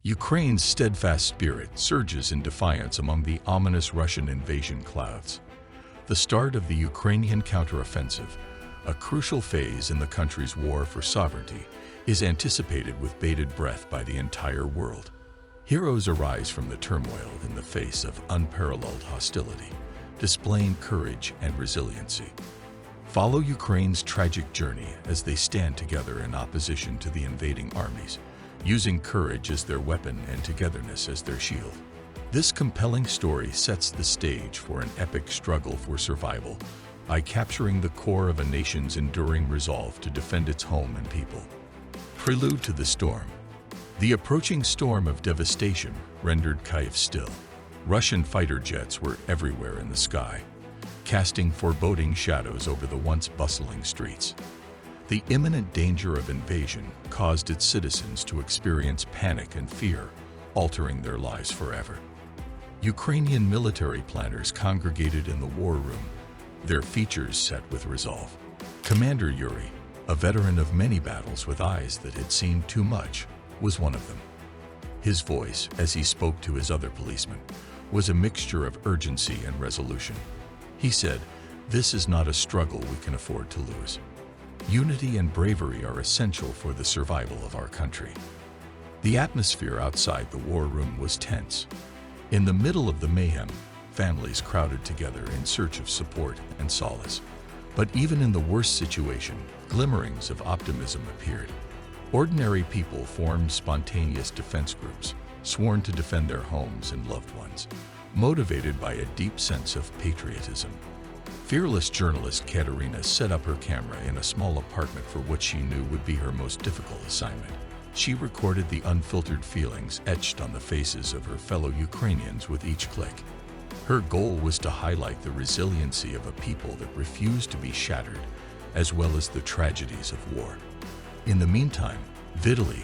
Ukraine's steadfast spirit surges in defiance among the ominous Russian invasion clouds. The start of the Ukrainian counteroffensive, a crucial phase in the country's war for sovereignty, is anticipated with bated breath by the entire world. Heroes arise from the turmoil in the face of unparalleled hostility, displaying courage and resiliency. Follow Ukraine's tragic journey as they stand together in opposition to the invading armies, using courage as their weapon and togetherness as their shield. This compelling story sets the stage for an epic struggle for survival by capturing the core of a nation's enduring resolve to defend its home and people. Prelude to the storm. The approaching storm of devastation rendered Kyiv still. Russian fighter jets were everywhere in the sky, casting foreboding shadows over the once bustling streets. The imminent danger of invasion caused its citizens to experience panic and fear, altering their lives forever. Ukrainian military planners congregated in the war room, their features set with resolve. Commander Yuri, a veteran of many battles with eyes that had seen too much, was one of them. His voice, as he spoke to his other policemen, was a mixture of urgency and resolution. He said, "This is not a struggle we can afford to lose. Unity and bravery are essential for the survival of our country." The atmosphere outside the war room was tense. In the middle of the mayhem, families crowded together in search of support and solace. But even in the worst situation, glimmerings of optimism appeared. Ordinary people formed spontaneous defense groups, sworn to defend their homes and loved ones, motivated by a deep sense of patriotism. Fearless journalist Katerina set up her camera in a small apartment for what she knew would be her most difficult assignment. She recorded the unfiltered feelings etched on the faces of her fellow Ukrainians with each click. Her goal was to highlight the resiliency of a people that refused to be shattered, as well as the tragedies of war. In the meantime, Vitaly,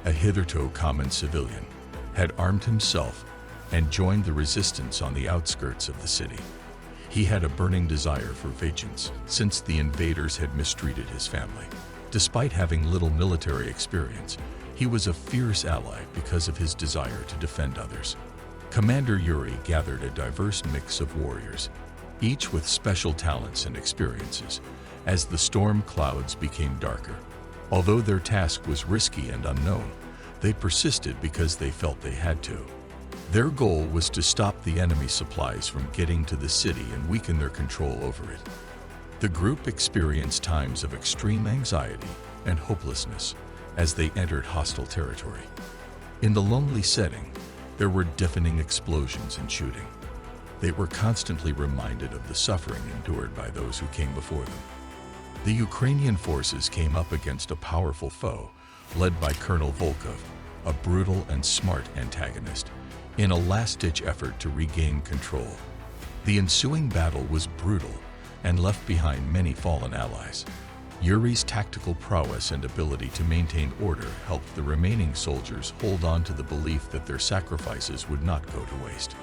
a hitherto common civilian, had armed himself and joined the resistance on the outskirts of the city. He had a burning desire for vengeance since the invaders had mistreated his family. Despite having little military experience, he was a fierce ally because of his desire to defend others. Commander Yuri gathered a diverse mix of warriors, each with special talents and experiences, as the storm clouds became darker. Although their task was risky and unknown, they persisted because they felt they had to. Their goal was to stop the enemy supplies from getting to the city and weaken their control over it. The group experienced times of extreme anxiety and hopelessness as they entered hostile territory. In the lonely setting, there were deafening explosions and shooting. They were constantly reminded of the suffering endured by those who came before them. The Ukrainian forces came up against a powerful foe, led by Colonel Volkov, a brutal and smart antagonist, in a last-ditch effort to regain control. The ensuing battle was brutal and left behind many fallen allies. Yuri's tactical prowess and ability to maintain order helped the remaining soldiers hold on to the belief that their sacrifices would not go to waste.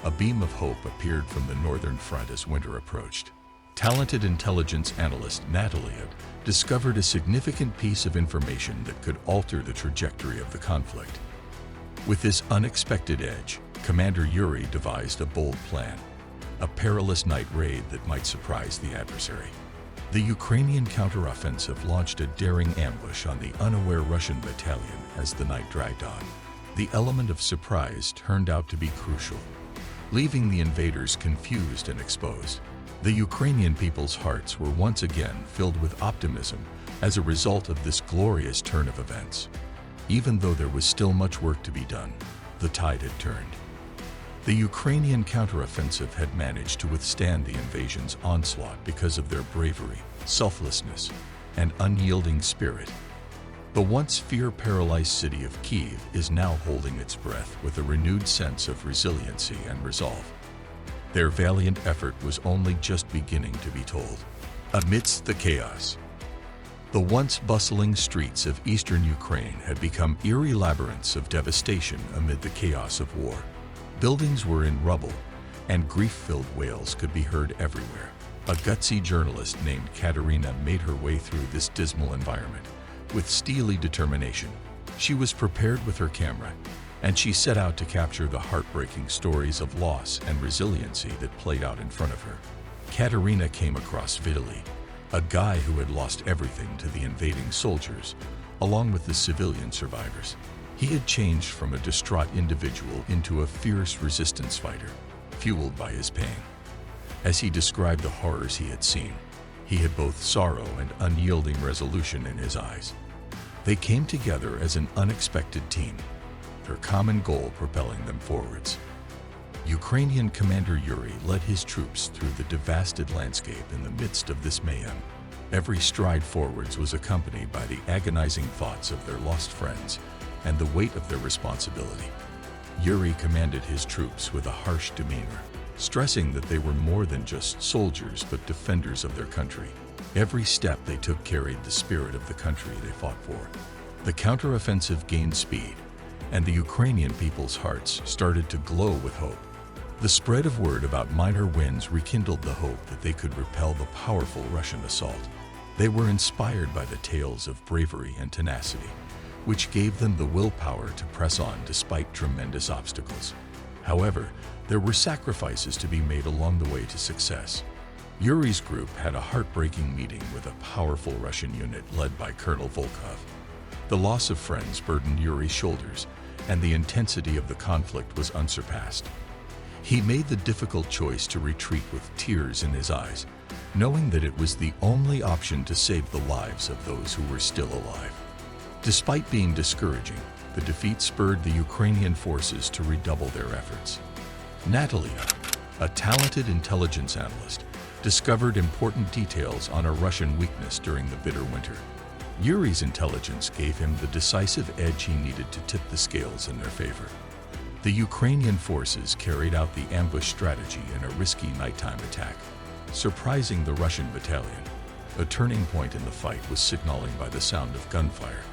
A beam of hope appeared from the northern front as winter approached. Talented intelligence analyst Natalia discovered a significant piece of information that could alter the trajectory of the conflict. With this unexpected edge, Commander Yuri devised a bold plan, a perilous night raid that might surprise the adversary. The Ukrainian counteroffensive launched a daring ambush on the unaware Russian battalion as the night dragged on. The element of surprise turned out to be crucial, leaving the invaders confused and exposed. The Ukrainian people's hearts were once again filled with optimism as a result of this glorious turn of events. Even though there was still much work to be done, the tide had turned. The Ukrainian counteroffensive had managed to withstand the invasion's onslaught because of their bravery, selflessness, and unyielding spirit. The once fear-paralyzed city of Kyiv is now holding its breath with a renewed sense of resiliency and resolve. Their valiant effort was only just beginning to be told. Amidst the chaos, the once bustling streets of eastern Ukraine had become eerie labyrinths of devastation amid the chaos of war. Buildings were in rubble, and grief-filled wails could be heard everywhere. A gutsy journalist named Katerina made her way through this dismal environment. With steely determination, she was prepared with her camera, and she set out to capture the heartbreaking stories of loss and resiliency that played out in front of her. Katerina came across Vitaly, a guy who had lost everything to the invading soldiers, along with the civilian survivors. He had changed from a distraught individual into a fierce resistance fighter, fueled by his pain. As he described the horrors he had seen, he had both sorrow and unyielding resolution in his eyes. They came together as an unexpected team, their common goal propelling them forwards. Ukrainian Commander Yuri led his troops through the devastated landscape in the midst of this mayhem. Every stride forwards was accompanied by the agonizing thoughts of their lost friends and the weight of their responsibility. Yuri commanded his troops with a harsh demeanor, stressing that they were more than just soldiers but defenders of their country. Every step they took carried the spirit of the country they fought for. The counteroffensive gained speed, and the Ukrainian people's hearts started to glow with hope. The spread of word about minor wins rekindled the hope that they could repel the powerful Russian assault. They were inspired by the tales of bravery and tenacity, which gave them the willpower to press on despite tremendous obstacles. However, there were sacrifices to be made along the way to success. Yuri's group had a heartbreaking meeting with a powerful Russian unit led by Colonel Volkov. The loss of friends burdened Yuri's shoulders, and the intensity of the conflict was unsurpassed. He made the difficult choice to retreat with tears in his eyes, knowing that it was the only option to save the lives of those who were still alive. Despite being discouraging, the defeat spurred the Ukrainian forces to redouble their efforts. Natalia, a talented intelligence analyst, discovered important details on a Russian weakness during the bitter winter. Yuri's intelligence gave him the decisive edge he needed to tip the scales in their favor. The Ukrainian forces carried out the ambush strategy in a risky nighttime attack, surprising the Russian battalion. A turning point in the fight was signaling by the sound of gunfire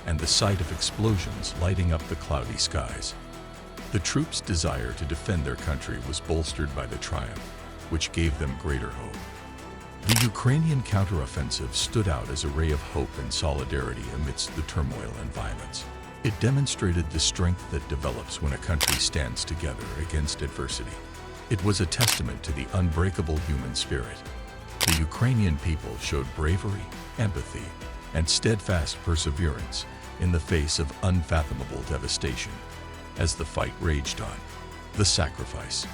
and the sight of explosions lighting up the cloudy skies. The troops' desire to defend their country was bolstered by the triumph, which gave them greater hope. The Ukrainian counteroffensive stood out as a ray of hope and solidarity amidst the turmoil and violence. It demonstrated the strength that develops when a country stands together against adversity. It was a testament to the unbreakable human spirit. The Ukrainian people showed bravery, empathy, and steadfast perseverance in the face of unfathomable devastation. As the fight raged on, the sacrifice.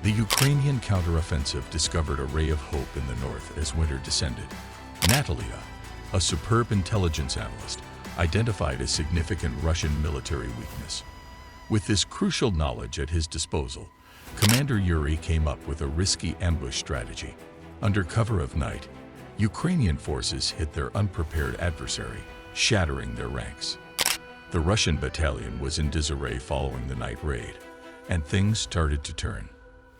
The Ukrainian counteroffensive discovered a ray of hope in the north as winter descended. Natalia, a superb intelligence analyst, identified a significant Russian military weakness. With this crucial knowledge at his disposal, Commander Yuri came up with a risky ambush strategy. Under cover of night, Ukrainian forces hit their unprepared adversary, shattering their ranks. The Russian battalion was in disarray following the night raid, and things started to turn.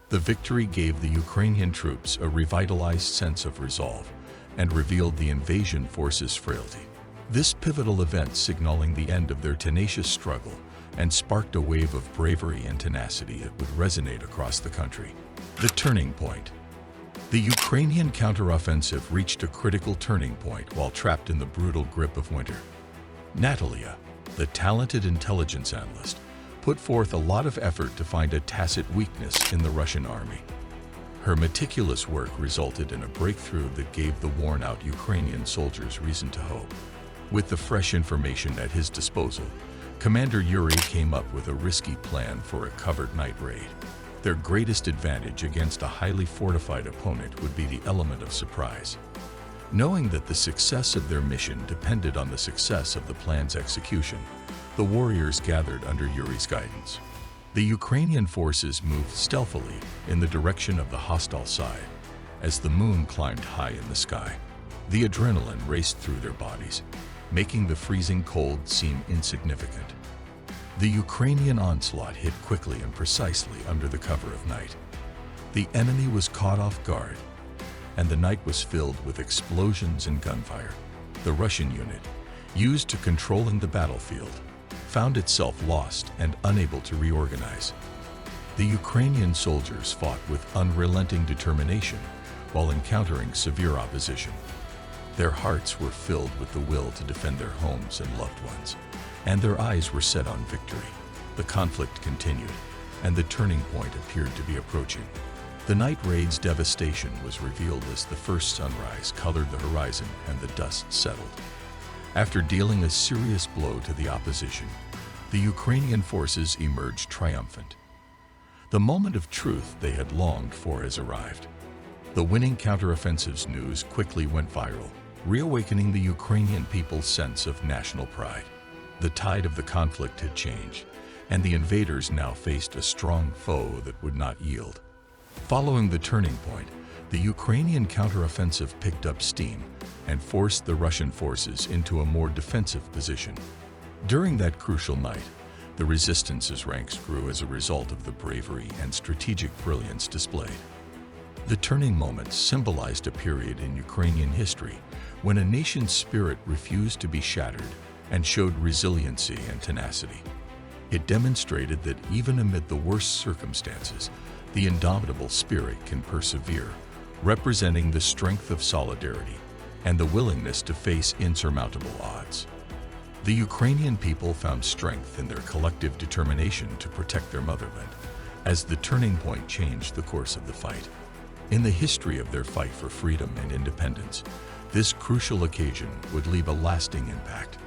The victory gave the Ukrainian troops a revitalized sense of resolve and revealed the invasion forces' frailty. This pivotal event signaling the end of their tenacious struggle and sparked a wave of bravery and tenacity that would resonate across the country. The turning point. The Ukrainian counteroffensive reached a critical turning point while trapped in the brutal grip of winter. Natalia, the talented intelligence analyst, put forth a lot of effort to find a tacit weakness in the Russian army. Her meticulous work resulted in a breakthrough that gave the worn-out Ukrainian soldiers reason to hope. With the fresh information at his disposal, Commander Yuri came up with a risky plan for a covered night raid. Their greatest advantage against a highly fortified opponent would be the element of surprise. Knowing that the success of their mission depended on the success of the plan's execution, the warriors gathered under Yuri's guidance. The Ukrainian forces moved stealthily in the direction of the hostile side as the moon climbed high in the sky. The adrenaline raced through their bodies, making the freezing cold seem insignificant. The Ukrainian onslaught hit quickly and precisely under the cover of night. The enemy was caught off guard, and the night was filled with explosions and gunfire. The Russian unit, used to controlling the battlefield, found itself lost and unable to reorganize. The Ukrainian soldiers fought with unrelenting determination while encountering severe opposition. Their hearts were filled with the will to defend their homes and loved ones, and their eyes were set on victory. The conflict continued, and the turning point appeared to be approaching. The night raid's devastation was revealed as the first sunrise colored the horizon and the dust settled. After dealing a serious blow to the opposition, the Ukrainian forces emerged triumphant. The moment of truth they had longed for has arrived. The winning counteroffensive's news quickly went viral, reawakening the Ukrainian people's sense of national pride. The tide of the conflict had changed, and the invaders now faced a strong foe that would not yield. Following the turning point, the Ukrainian counteroffensive picked up steam and forced the Russian forces into a more defensive position. During that crucial night, the resistance's ranks grew as a result of the bravery and strategic brilliance displayed. The turning moment symbolized a period in Ukrainian history when a nation's spirit refused to be shattered and showed resiliency and tenacity. It demonstrated that even amid the worst circumstances, the indomitable spirit can persevere, representing the strength of solidarity and the willingness to face insurmountable odds. The Ukrainian people found strength in their collective determination to protect their motherland, as the turning point changed the course of the fight. In the history of their fight for freedom and independence, this crucial occasion would leave a lasting impact.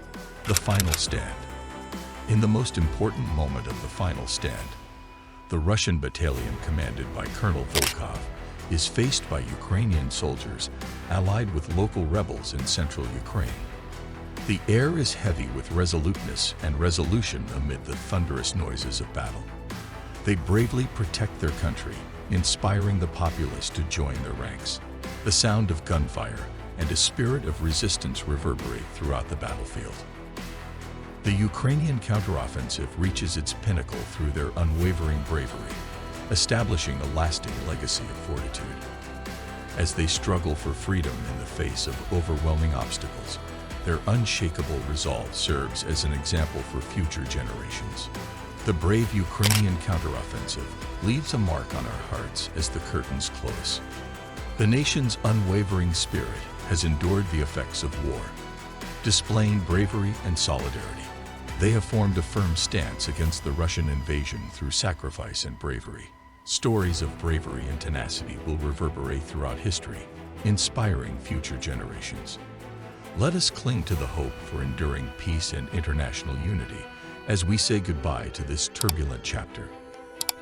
The final stand. In the most important moment of the final stand, the Russian battalion commanded by Colonel Volkov is faced by Ukrainian soldiers allied with local rebels in central Ukraine. The air is heavy with resoluteness and resolution amid the thunderous noises of battle. They bravely protect their country, inspiring the populace to join their ranks. The sound of gunfire and a spirit of resistance reverberate throughout the battlefield. The Ukrainian counteroffensive reaches its pinnacle through their unwavering bravery, establishing a lasting legacy of fortitude. As they struggle for freedom in the face of overwhelming obstacles, their unshakable resolve serves as an example for future generations. The brave Ukrainian counteroffensive leaves a mark on our hearts as the curtains close. The nation's unwavering spirit has endured the effects of war, displaying bravery and solidarity. They have formed a firm stance against the Russian invasion through sacrifice and bravery. Stories of bravery and tenacity will reverberate throughout history, inspiring future generations. Let us cling to the hope for enduring peace and international unity as we say goodbye to this turbulent chapter.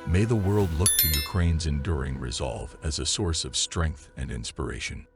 May the world look to Ukraine's enduring resolve as a source of strength and inspiration.